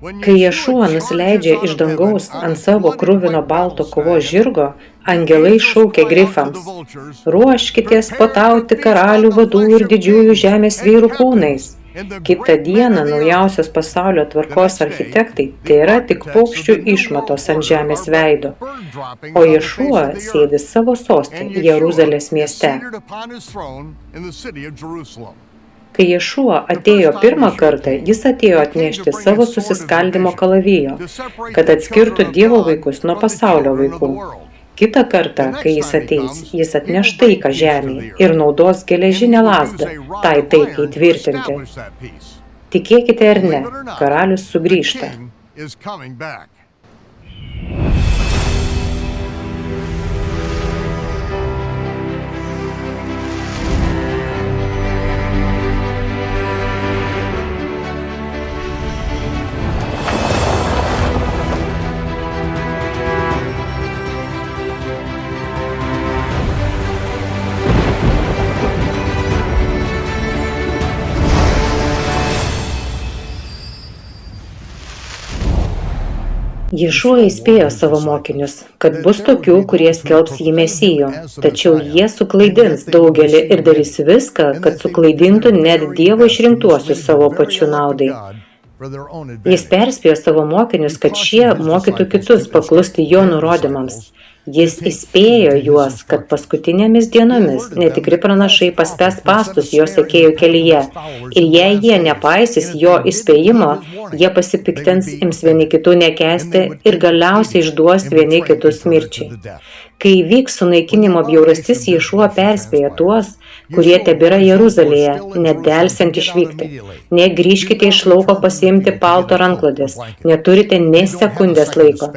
Kai Ješua nusileidžia iš dangaus ant savo kruvino balto kovos žirgo, angelai šaukia grifams: ruoškitės puotauti karalių vadų ir didžiųjų žemės vyrų kūnais. Kitą dieną naujausios pasaulio tvarkos architektai tėra tik paukščių išmatos ant žemės veido, o Ješua sėdi savo soste Jeruzalės mieste. Kai Ješua atėjo pirmą kartą, jis atėjo atnešti savo susiskaldimo kalavijo, kad atskirtų Dievo vaikus nuo pasaulio vaikų. Kitą kartą, kai jis ateis, jis atneš taiką žemėje ir naudos geležinę lazdą tai taikai tvirtinti. Tikėkite ar ne, karalius sugrįžta. Ješua įspėjo savo mokinius, kad bus tokių, kurie skelbs jį Mesiju, tačiau jie suklaidins daugelį ir darys viską, kad suklaidintų net Dievo išrinktuosius savo pačių naudai. Jis perspėjo savo mokinius, kad šie mokytų kitus paklusti jo nurodymams. Jis įspėjo juos, kad paskutinėmis dienomis netikri pranašai paspęs pastus jo sekėjų kelyje, ir jei jie nepaisys jo įspėjimo, jie pasipiktins, ims vieni kitų nekęsti ir galiausiai išduos vieni kitus mirčiai. Kai įvyks sunaikinimo bjaurastis, Ješua perspėjo tuos, kurie tebėra Jeruzalėje, nedelsiant išvykti. Negrįžkite iš lauko pasiimti palto ranklodės, neturite nė sekundės laiko.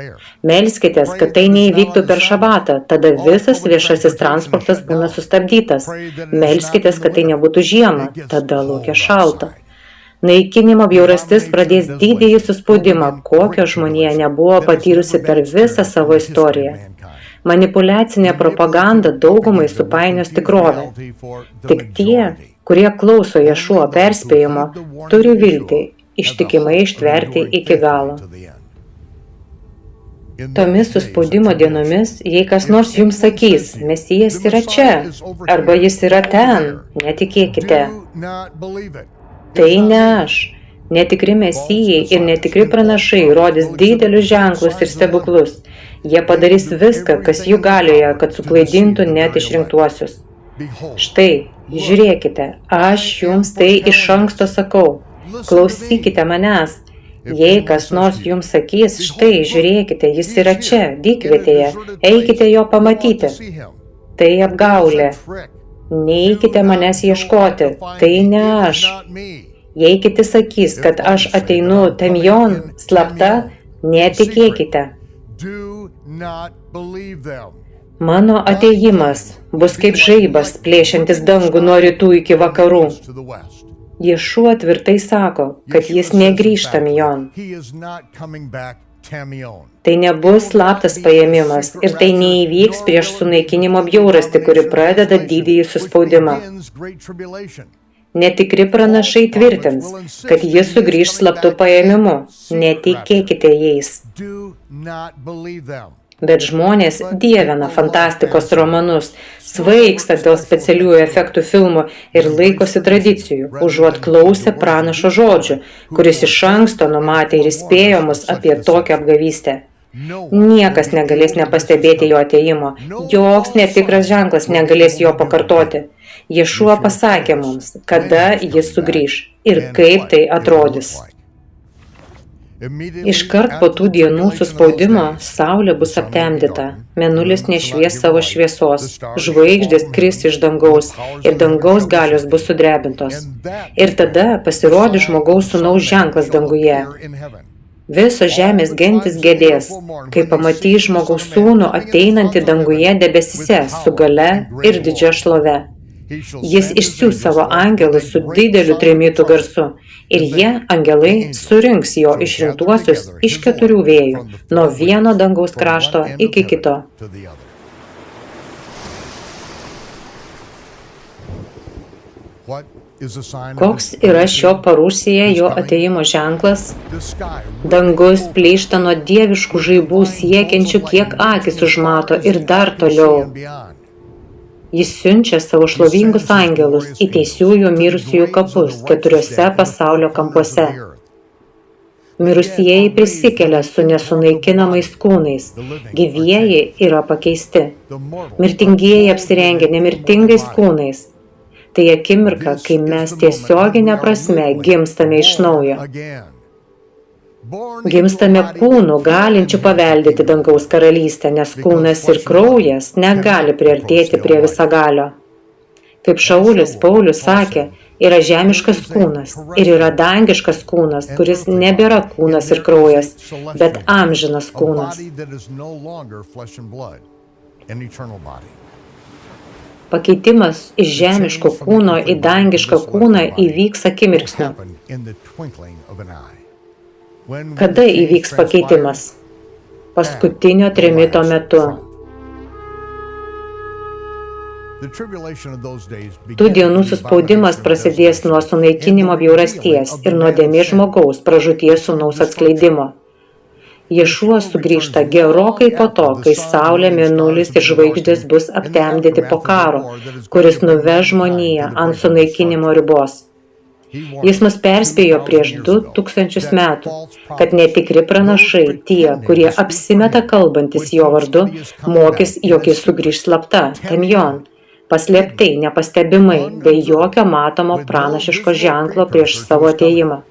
Melskitės, kad tai neįvyktų per šabatą, tada visas viešasis transportas būna sustabdytas. Melskitės, kad tai nebūtų žiemą, tada laukia šalta. Naikinimo bjaurastis pradės didįjį suspaudimą, kokio žmonija nebuvo patyrusi per visą savo istoriją. Manipuliacinė propaganda daugumai supainios tikrovę. Tik tie, kurie klauso Ješua perspėjimo, turi viltį ištikimai ištverti iki galo. Tomis suspaudimo dienomis, jei kas nors jums sakys, Mesijas yra čia, arba jis yra ten, netikėkite. Tai ne aš. Netikri mesijai ir netikri pranašai rodys didelius ženklus ir stebuklus. Jie padarys viską, kas jų galioje, kad suklaidintų net išrinktuosius. Štai, žiūrėkite, aš jums tai iš anksto sakau. Klausykite manęs. Jei kas nors jums sakys, štai, žiūrėkite, jis yra čia, dykvietėje, eikite jo pamatyti. Tai apgaulė. Neikite manęs ieškoti, tai ne aš. Jei kiti sakys, kad aš ateinu tamjon, slapta, netikėkite. Mano atėjimas bus kaip žaibas, plėšiantis dangų nuo rytų iki vakarų. Ješua tvirtai sako, kad jis negrįš tamjon. Tai nebus slaptas paėmimas ir tai neįvyks prieš sunaikinimo bjaurastį, kuri pradeda didįjį suspaudimą. Netikri pranašai tvirtins, kad jis sugrįš slaptu paėmimu. Netikėkite jais. Bet žmonės dievina fantastikos romanus, svaigsta dėl specialiųjų efektų filmų ir laikosi tradicijų, užuot klausę pranašo žodžių, kuris iš anksto numatė ir įspėjo mus apie tokią apgavystę. Niekas negalės nepastebėti jo atėjimo, joks netikras ženklas negalės jo pakartoti. Ješua pasakė mums, kada jis sugrįš ir kaip tai atrodys. Iškart po tų dienų suspaudimo saulė bus aptemdyta, mėnulis nešvies savo šviesos, žvaigždės kris iš dangaus ir dangaus galios bus sudrebintos. Ir tada pasirodys žmogaus sūnaus ženklas danguje. Visos žemės gentys gedės, kai pamatys žmogaus sūnų ateinantį danguje debesyse su galia ir didžia šlove. Jis išsiųs savo angelus su dideliu trimitų garsu, ir jie, angelai, surinks jo išrinktuosius iš 4 vėjų, nuo vieno dangaus krašto iki kito. Koks yra šio parūsyje jo atėjimo ženklas? Dangus plyšta nuo dieviškų žaibų siekiančių, kiek akis užmato ir dar toliau. Jis siunčia savo šlovingus angelus į teisiųjų mirusiųjų kapus 4 pasaulio kampuose. Mirusieji prisikelia su nesunaikinamais kūnais, gyvieji yra pakeisti. Mirtingieji apsirengia nemirtingais kūnais. Tai akimirka, kai mes tiesioginė prasme gimstame iš naujo. Gimstame kūnų, galinčių paveldėti dangaus karalystę, nes kūnas ir kraujas negali priartėti prie visagalio. Kaip Šaulis Paulius sakė, yra žemiškas kūnas ir yra dangiškas kūnas, kuris nebėra kūnas ir kraujas, bet amžinas kūnas. Pakeitimas iš žemiško kūno į dangišką kūną įvyks akimirksniu. Kada įvyks pakeitimas? Paskutinio trimito metu. Tų dienų suspaudimas prasidės nuo sunaikinimo bjaurasties ir nuodėmės žmogaus pražūties sūnaus atskleidimo. Ješua sugrįžta gerokai po to, kai saulė, mėnulis ir žvaigždės bus aptemdyti po karo, kuris nuveš žmoniją ant sunaikinimo ribos. Jis mus perspėjo prieš 2000 metų, kad netikri pranašai, tie, kurie apsimeta kalbantis jo vardu, mokys, jog jis sugrįž slapta, tamjon, paslėptai, nepastebimai, be jokio matomo pranašiško ženklo prieš savo atėjimą.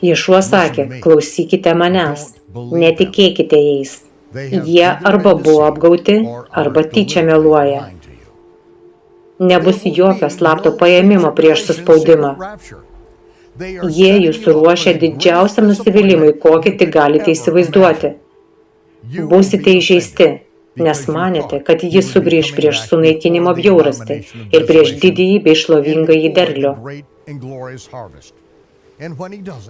Ješua sakė, klausykite manęs, netikėkite jais. Jie arba buvo apgauti, arba tyčia meluoja. Nebus jokio slapto paėmimo prieš suspaudimą. Jie jūs ruošia didžiausiam nusivylimui, kokį tik galite įsivaizduoti. Būsite įžeisti, nes manėte, kad jis sugrįž prieš sunaikinimo bjaurastį ir prieš didįjį bei šlovingąjį derlių.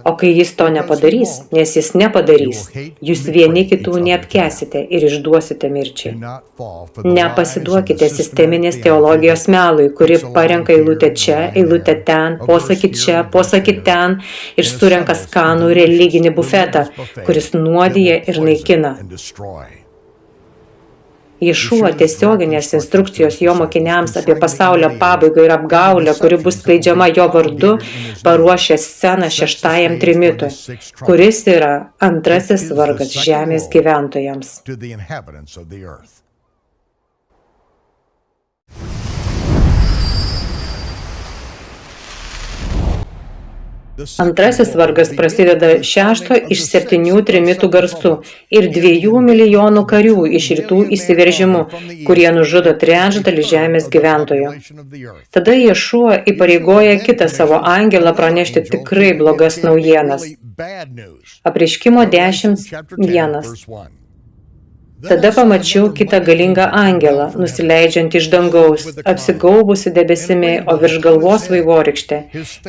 O kai jis to nepadarys, nes jis nepadarys, jūs vieni kitų neapkęsite ir išduosite mirčiai. Nepasiduokite sisteminės teologijos melui, kuri parenka eilutę čia, eilutę ten, posakį čia, posakį ten ir surenka skanų religinį bufetą, kuris nuodija ir naikina. Ješua tiesioginės instrukcijos jo mokiniams apie pasaulio pabaigą ir apgaulę, kuri bus skleidžiama jo vardu, paruošė sceną 6. trimitui, kuris yra antrasis vargas žemės gyventojams. Antrasis vargas prasideda 6 iš 7 trimitų garsų ir 2 milijonų karių iš rytų įsiveržimu, kurie nužudo trečdalį žemės gyventojų. Tada Ješua įpareigoja kitą savo angelą pranešti tikrai blogas naujienas. Apreiškimo 10:1. Tada pamačiau kitą galingą angelą, nusileidžiant iš dangaus, apsigaubusi debesimi, o virš galvos vaivorykštė.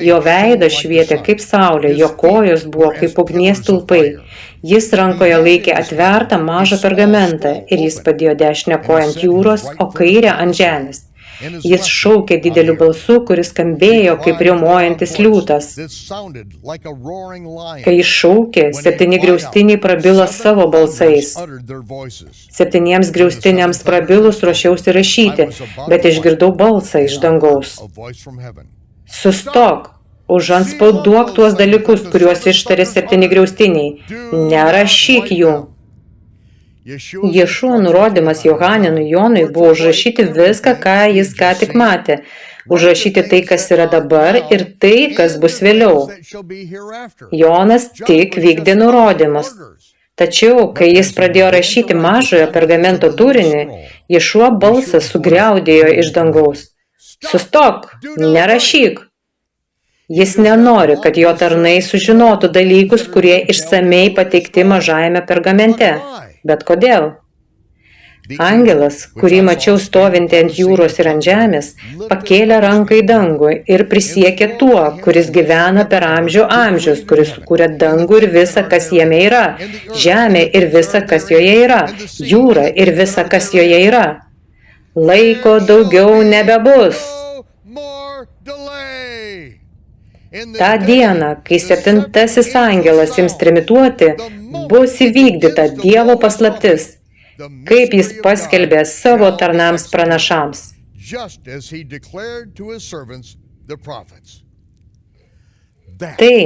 Jo veidas švietė kaip saulė, jo kojos buvo kaip ugnies stulpai. Jis rankoje laikė atvertą mažą pergamentą ir jis padėjo dešinę koją ant jūros, o kairę ant žemės. Jis šaukė dideliu balsu, kuris skambėjo kaip riaumojantis liūtas. Kai jis šaukė, 7 griaustiniai prabilo savo balsais. 7 griaustiniams prabilus ruošiausi rašyti, bet išgirdau balsą iš dangaus. Sustok, užantspauduok tuos dalykus, kuriuos ištarė 7 griaustiniai. Nerašyk jų. Ješua nurodymas Johanenui Jonui buvo užrašyti viską, ką jis ką tik matė. Užrašyti tai, kas yra dabar ir tai, kas bus vėliau. Jonas tik vykdė nurodymus. Tačiau, kai jis pradėjo rašyti mažojo pergamento turinį, Ješua balsas sugriaudėjo iš dangaus. Sustok, nerašyk. Jis nenori, kad jo tarnai sužinotų dalykus, kurie išsamei pateikti mažajame pergamente. Bet kodėl? Angelas, kurį mačiau stovintį ant jūros ir ant žemės, pakėlė ranką į dangų ir prisiekė tuo, kuris gyvena per amžių amžius, kuris sukūrė dangų ir visa, kas jame yra, žemė ir visa, kas joje yra, jūra ir visa, kas joje yra. Laiko daugiau nebebus. Ta diena, kai 7. angelas ims trimituoti, bus įvykdyta Dievo paslaptis, kaip jis paskelbė savo tarnams pranašams. Tai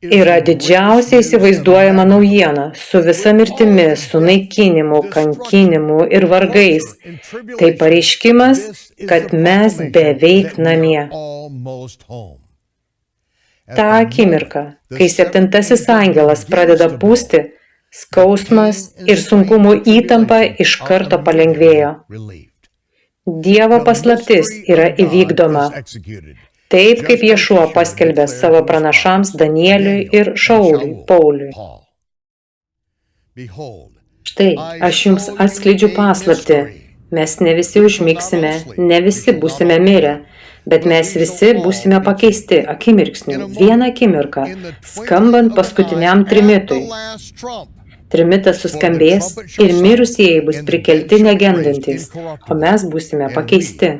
yra didžiausia įsivaizduojama naujiena su visa mirtimi, sunaikinimu, kankinimu ir vargais. Tai pareiškimas, kad mes beveik namie. Ta akimirka, kai 7. angelas pradeda pūsti, skausmas ir sunkumų įtampa iš karto palengvėjo. Dievo paslaptis yra įvykdoma, taip kaip Ješua paskelbė savo pranašams Danieliui ir Šauliui, Pauliui. Štai, aš jums atskleidžiu paslaptį. Mes ne visi užmigsime, ne visi būsime mirę, bet mes visi būsime pakeisti akimirksniu, vieną akimirką, skambant paskutiniam trimitui. Trimitas suskambės ir mirusieji bus prikelti negendantys, o mes būsime pakeisti.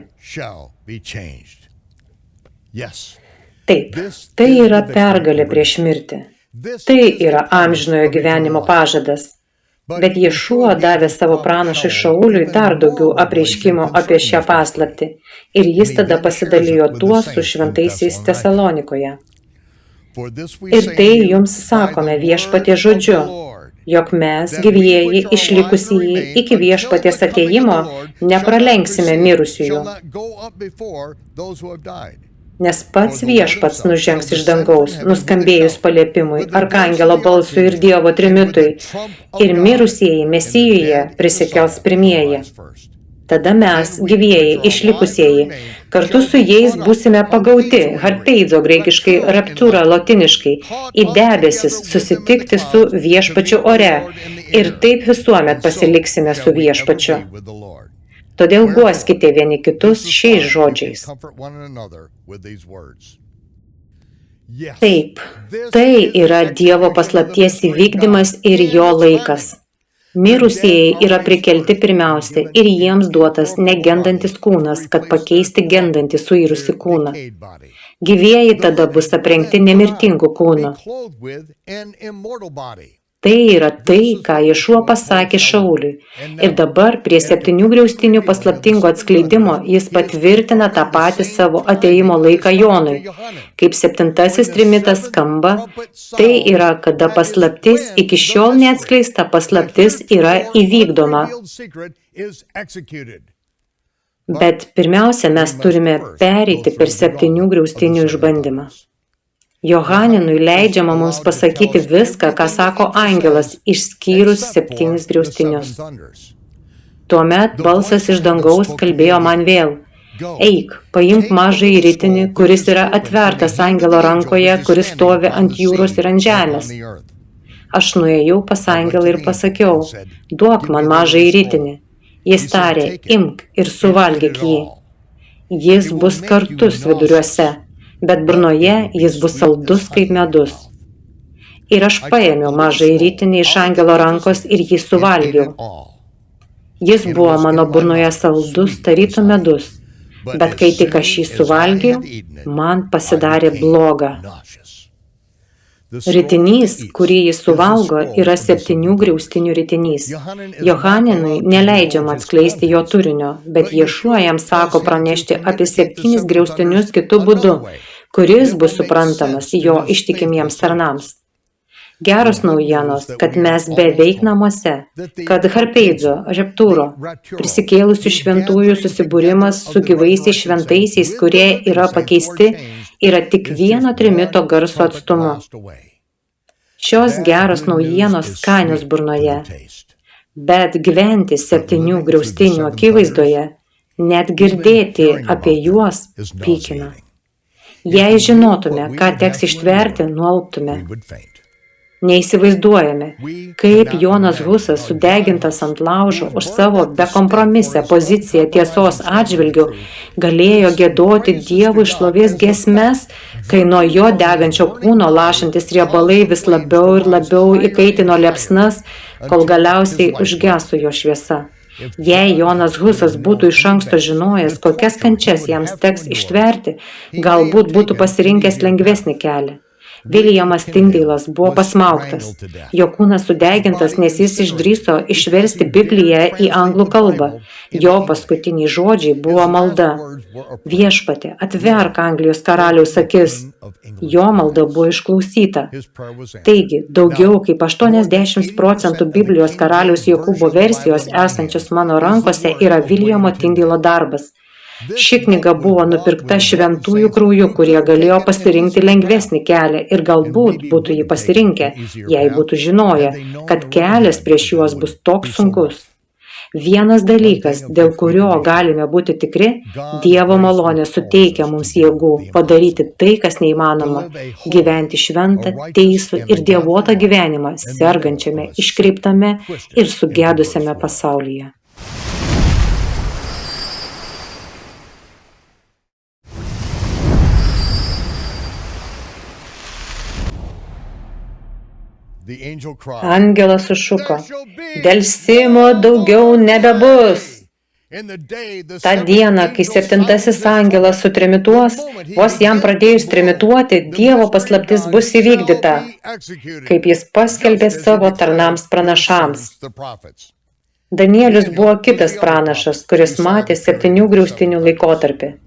Taip, tai yra pergalė prieš mirtį. Tai yra amžinojo gyvenimo pažadas. Bet Ješua davė savo pranašui Šauliui dar daugiau apreiškimo apie šią paslaptį ir jis tada pasidalijo tuo su šventaisiais Tesalonikoje. Ir tai jums sakome Viešpaties žodžiu, jog mes, gyvieji, išlikusieji iki Viešpaties atėjimo, nepralenksime mirusiųjų. Nes pats Viešpats nužengs iš dangaus, nuskambėjus paliepimui, arkangelo balsui ir Dievo trimitui, ir mirusieji Mesijuje prisikels pirmieji. Tada mes, gyvieji, išlikusieji, kartu su jais būsime pagauti, harpeidzo graikiškai, raptūra lotiniškai, į debesis susitikti su Viešpačiu ore ir taip visuomet pasiliksime su Viešpačiu. Todėl guoskite vieni kitus šiais žodžiais. Taip, tai yra Dievo paslapties įvykdymas ir jo laikas. Mirusieji yra prikelti pirmiausia ir jiems duotas negendantis kūnas, kad pakeisti gendantį suirusi kūną. Gyvieji tada bus aprengti nemirtingu kūnu. Tai yra tai, ką Ješua pasakė Šauliui. Ir dabar prie 7 griaustinių paslaptingo atskleidimo jis patvirtina tą patį savo atėjimo laiką Jonui. Kaip 7. trimitas skamba, tai yra, kada paslaptis iki šiol neatskleista paslaptis yra įvykdoma. Bet pirmiausia, mes turime pereiti per 7 griaustinių išbandymą. Johaninui leidžiama mums pasakyti viską, ką sako angelas, išskyrus 7 griaustinius. Tuomet balsas iš dangaus kalbėjo man vėl. Eik, paimk mažąjį ritinį, kuris yra atvertas angelo rankoje, kuris stovi ant jūros ir ant žemės. Aš nuėjau pas angelą ir pasakiau, duok man mažąjį ritinį. Jis tarė, imk ir suvalgyk jį. Jis bus kartus viduriuose. Bet burnoje jis bus saldus kaip medus. Ir aš paėmiau mažąjį ritinį iš angelo rankos ir jį suvalgiau. Jis buvo mano burnoje saldus, tarytum medus, bet kai tik aš jį suvalgiau, man pasidarė bloga. Ritinys, kurį jis suvalgo, yra 7 griaustinių ritinys. Johaninui neleidžiama atskleisti jo turinio, bet Ješua jam sako pranešti apie 7 griaustinius kitu būdu, kuris bus suprantamas jo ištikimiems tarnams. Geros naujienos, kad mes beveik namuose, kad harpeidzo, raptūro, prisikėlusių šventųjų susibūrimas su gyvaisiais šventaisiais, kurie yra pakeisti, yra tik vieno trimito garso atstumu. Šios geros naujienos skanios burnoje, bet gyventi 7 griaustinių akivaizdoje, net girdėti apie juos pykina. Jei žinotume, ką teks ištverti, nualptume. Neįsivaizduojame, kaip Jonas Husas sudegintas ant laužo už savo bekompromisę poziciją tiesos atžvilgiu galėjo giedoti Dievui šlovės giesmes, kai nuo jo degančio kūno lašantis riebalai vis labiau ir labiau įkaitino liepsnas, kol galiausiai užgeso jo šviesa. Jei Jonas Husas būtų iš anksto žinojęs, kokias kančias jam teks ištverti, galbūt būtų pasirinkęs lengvesnį kelią. Viljamas Tyndailas buvo pasmaugtas. Jo kūnas sudegintas, nes jis išdrįso išversti Bibliją į anglų kalbą. Jo paskutiniai žodžiai buvo malda. Viešpatie, atverk Anglijos karaliaus akis. Jo malda buvo išklausyta. Taigi, daugiau kaip 80% Biblijos karaliaus Jokūbo versijos esančios mano rankose yra Viljamo Tyndailo darbas. Ši knyga buvo nupirkta šventųjų krauju, kurie galėjo pasirinkti lengvesnį kelią ir galbūt būtų jį pasirinkę, jei būtų žinoję, kad kelias prieš juos bus toks sunkus. Vienas dalykas, dėl kurio galime būti tikri, Dievo malonė suteikia mums jėgų padaryti tai, kas neįmanoma, gyventi šventą, teisų ir dievotą gyvenimą, sergančiame, iškreiptame ir sugedusiame pasaulyje. Angelas sušuko, delsimo daugiau nebebus. Ta diena, kai 7 angelas sutrimituos, vos jam pradėjus trimituoti, Dievo paslaptis bus įvykdyta, kaip jis paskelbė savo tarnams pranašams. Danielius buvo kitas pranašas, kuris matė 7 griaustinių laikotarpį.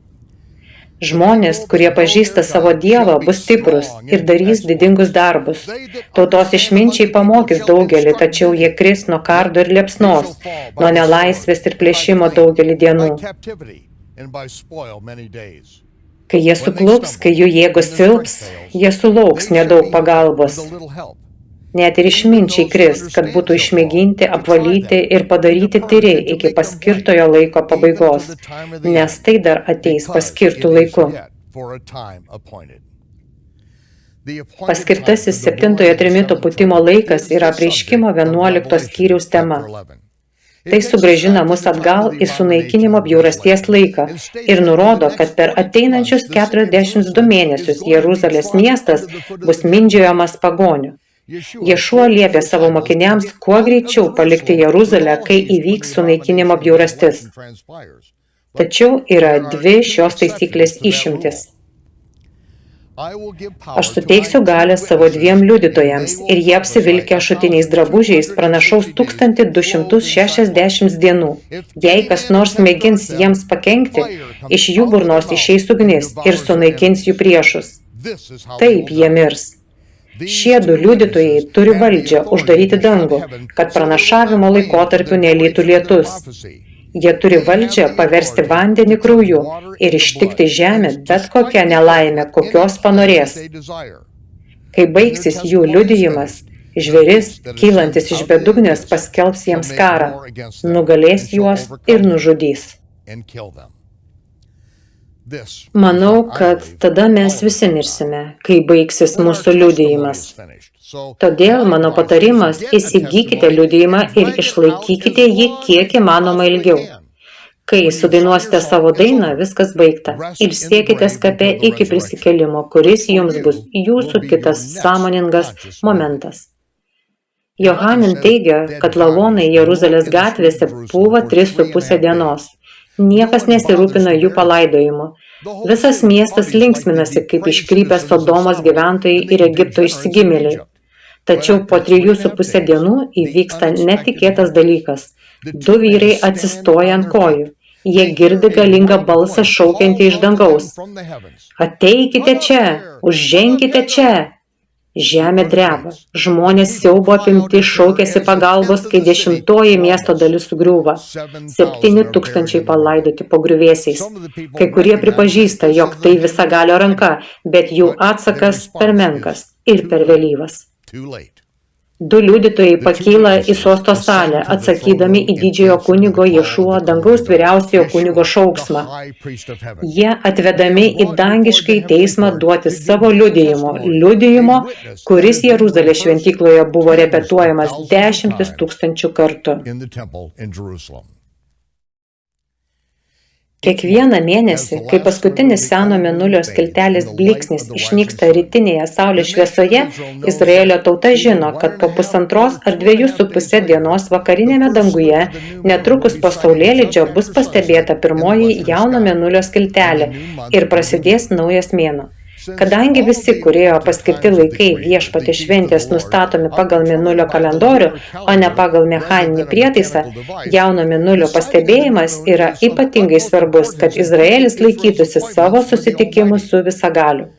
Žmonės, kurie pažįsta savo Dievą, bus stiprus ir darys didingus darbus. Tautos išminčiai pamokys daugelį, tačiau jie kris nuo kardo ir liepsnos, nuo nelaisvės ir plėšimo daugelį dienų. Kai jie suklups, kai jų jėgos silps, jie sulauks nedaug pagalbos. Net ir išminčiai kris, kad būtų išmėginti, apvalyti ir padaryti tyri iki paskirtojo laiko pabaigos, nes tai dar ateis paskirtų laiku. Paskirtasis 7 trimito pūtimo laikas yra apreiškimo 11 skyriaus tema. Tai sugrąžina mus atgal į sunaikinimo bjaurasties laiką ir nurodo, kad per ateinančius 42 mėnesius Jeruzalės miestas bus mindžiojamas pagonių. Ješua liepė savo mokiniams kuo greičiau palikti Jeruzalę, kai įvyks sunaikinimo bjaurastis. Tačiau yra 2 šios taisyklės išimtis. Aš suteiksiu galią savo 2 liudytojams ir jie apsivilkę ašutiniais drabužiais pranašaus 1260 dienų. Jei kas nors mėgins jiems pakenkti, iš jų burnos išeis ugnis ir sunaikins jų priešus. Taip jie mirs. Šie 2 liudytojai turi valdžią uždaryti dangų, kad pranašavimo laikotarpiu nelytų lietus. Jie turi valdžią paversti vandenį krauju ir ištikti žemę bet kokią nelaimę, kokios panorės. Kai baigsis jų liudijimas, žvėris, kylantis iš bedugnės, paskelbs jiems karą, nugalės juos ir nužudys. Manau, kad tada mes visi mirsime, kai baigsis mūsų liudijimas. Todėl mano patarimas – įsigykite liudijimą ir išlaikykite jį kiek įmanoma ilgiau. Kai sudainuosite savo dainą, viskas baigta. Ir siekite kape iki prisikėlimo, kuris jums bus jūsų kitas sąmoningas momentas. Johanan teigia, kad lavonai Jeruzalės gatvėse pūva 3,5 dienos. Niekas nesirūpina jų palaidojimu. Visas miestas linksminasi, kaip iškrypę Sodomos gyventojai ir Egipto išsigimėliai. Tačiau po 3,5 dienų įvyksta netikėtas dalykas. 2 vyrai atsistoja ant kojų. Jie girdi galingą balsą šaukiantį iš dangaus. Ateikite čia, užženkite čia. Žemė dreba. Žmonės siaubo apimti šaukėsi pagalbos, kai 10 miesto dalis sugriūva. 7,000 palaidoti po griuvėsiais. Kai kurie pripažįsta, jog tai visagalio ranka, bet jų atsakas per menkas ir per vėlyvas. 2 liudytojai pakyla į sosto salę, atsakydami į didžiojo kunigo Ješuo, dangaus vyriausiojo kunigo šauksmą. Jie atvedami į dangiškai teismą duoti savo liudijimo, kuris Jeruzalės šventykloje buvo repetuojamas 10 000 kartų. Kiekvieną mėnesį, kai paskutinis seno mėnulio skiltelės blyksnis išnyksta rytinėje saulės šviesoje, Izraelio tauta žino, kad po 1,5 ar 2,5 dienos vakarinėme danguje netrukus po saulėlydžio bus pastebėta pirmoji jauno mėnulio skiltelė ir prasidės naujas mėnuo. Kadangi visi kūrėjo paskirti laikai Viešpaties šventės nustatomi pagal mėnulio kalendorių, o ne pagal mechaninį prietaisą, jauno mėnulio pastebėjimas yra ypatingai svarbus, kad Izraelis laikytųsi savo susitikimų su Visagaliu.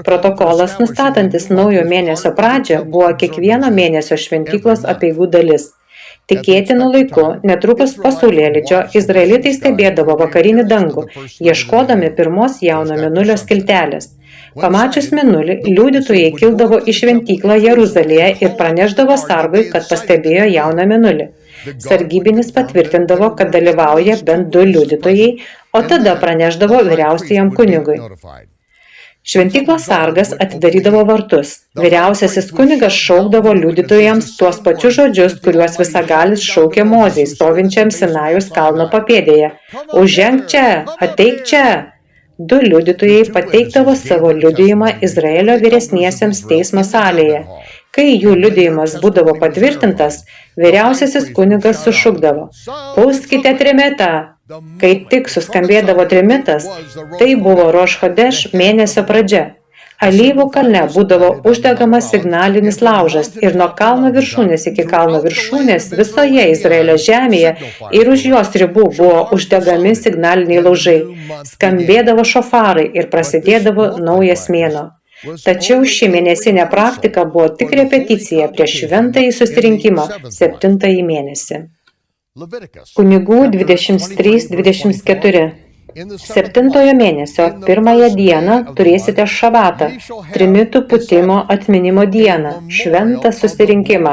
Protokolas nustatantis naujo mėnesio pradžią buvo kiekvieno mėnesio šventyklos apeigų dalis. Tikėtinu laiku, netrukus po saulėlydžio, izraelitai stebėdavo vakarinį dangų, ieškodami pirmos jauno mėnulio skiltelės. Pamačius mėnulį, liudytojai kildavo į šventyklą Jeruzalėje ir praneždavo sargui, kad pastebėjo jauną mėnulį. Sargybinis patvirtindavo, kad dalyvauja bent 2 liudytojai, o tada praneždavo vyriausiajam kunigui. Šventyklos sargas atidarydavo vartus. Vyriausiasis kunigas šaukdavo liudytojams tuos pačius žodžius, kuriuos Visagalis šaukė Mozei, stovinčiam Sinajaus kalno papėdėje. Užženk čia, ateik čia. 2 liudytojai pateikdavo savo liudijimą Izraelio vyresniesiems teismo salėje. Kai jų liudijimas būdavo patvirtintas, vyriausiasis kunigas sušukdavo: "Pūskite trimitą!" Kai tik suskambėdavo trimitas, tai buvo Roš Chodeš mėnesio pradžia. Alyvų kalne būdavo uždegamas signalinis laužas ir nuo kalno viršūnės iki kalno viršūnės visoje Izraelio žemėje ir už jos ribų buvo uždegami signaliniai laužai. Skambėdavo šofarai ir prasidėdavo naujas mėnuo. Tačiau ši mėnesinė praktika buvo tik repeticija prieš šventąjį susirinkimą 7 mėnesį. Kunigų 23-24. 7 mėnesio 1 dieną turėsite šabatą, trimitų pūtimo atminimo dieną, šventą susirinkimą.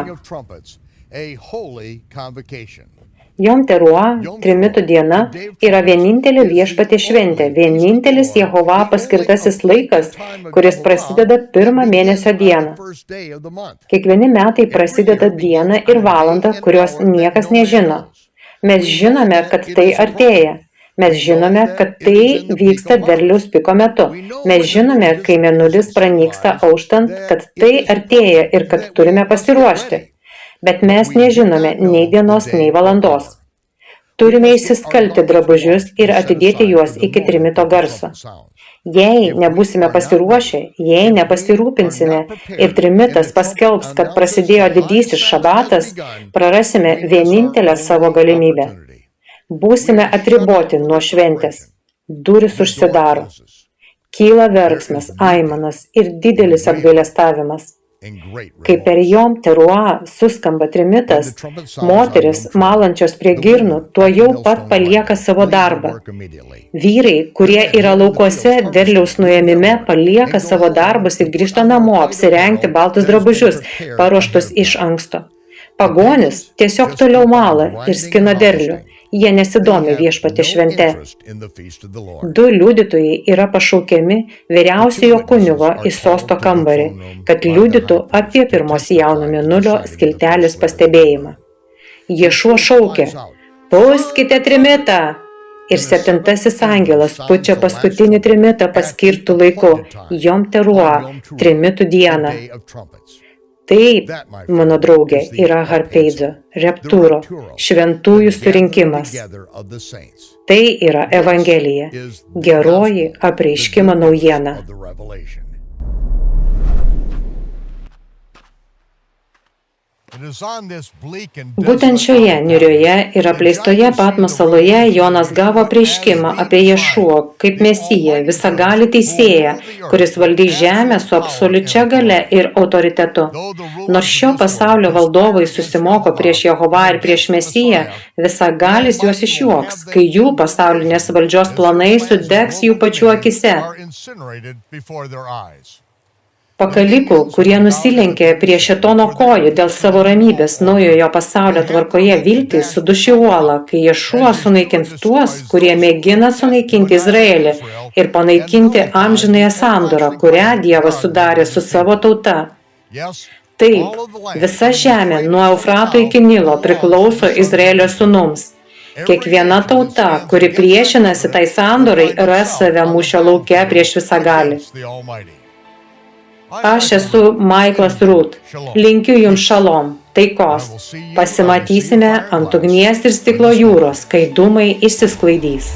Jom Teruah, trimitų diena, yra vienintelė Viešpaties šventė, vienintelis Jehova paskirtasis laikas, kuris prasideda 1 mėnesio dieną. Kiekvieni metai prasideda dieną ir valandą, kurios niekas nežino. Mes žinome, kad tai artėja. Mes žinome, kad tai vyksta derliaus piko metu. Mes žinome, kai mėnulis pranyksta auštant, kad tai artėja ir kad turime pasiruošti. Bet mes nežinome nei dienos, nei valandos. Turime įsiskalti drabužius ir atidėti juos iki trimito garso. Jei nebūsime pasiruošę, jei nepasirūpinsime ir trimitas paskelbs, kad prasidėjo didysis šabatas, prarasime vienintelę savo galimybę. Būsime atriboti nuo šventės. Durys užsidaro. Kyla verksmas, aimanos ir didelis apgailestavimas. Kai per Jom Teruah suskamba trimitas, moteris, malančios prie girnų, tuojau pat palieka savo darbą. Vyrai, kurie yra laukuose derliaus nuėmime, palieka savo darbus ir grįžta namo apsirengti baltus drabužius, paruoštus iš anksto. Pagonis tiesiog toliau mala ir skina derlių. Jie nesidomi Viešpaties švente. 2 liudytojai yra pašaukiami vyriausiojo kunigo į sosto kambarį, kad liudytų apie pirmos jauno mėnulio skiltelės pastebėjimą. Ješua šaukė: "Pūskite trimitą!" Ir 7 angelas pučia paskutinį trimitą paskirtų laiku, Jom Teruah, trimitų dieną. Taip, mano draugė, yra Harpeidzo, Reptūro, šventųjų surinkimas. Tai yra Evangelija, geroji apreiškimo naujiena. Būtent šioje niūrioje ir apleistoje Patmos saloje Jonas gavo apreiškimą apie Ješuą kaip Mesiją, visagalį teisėją, kuris valdys žemę su absoliučia galia ir autoritetu. Nors šio pasaulio valdovai susimoko prieš Jehovą ir prieš Mesiją, visagalis juos išjuoks, kai jų pasaulinės valdžios planai sudegs jų pačių akise. Pakalikų, kurie nusilenkė prie šėtono kojų dėl savo ramybės naujojo pasaulio tvarkoje viltį, sudušė uolą, kai Ješua sunaikins tuos, kurie mėgina sunaikinti Izraelį ir panaikinti amžinąją sandorą, kurią Dievas sudarė su savo tauta. Taip, visa žemė nuo Eufrato iki Nilo priklauso Izraelio sūnums. Kiekviena tauta, kuri priešinasi tai sandorai, ras save mūšio lauke prieš visagalį. Aš esu Maiklas Rūt. Linkiu jums šalom, taikos. Pasimatysime ant ugnies ir stiklo jūros, kai dūmai išsisklaidys.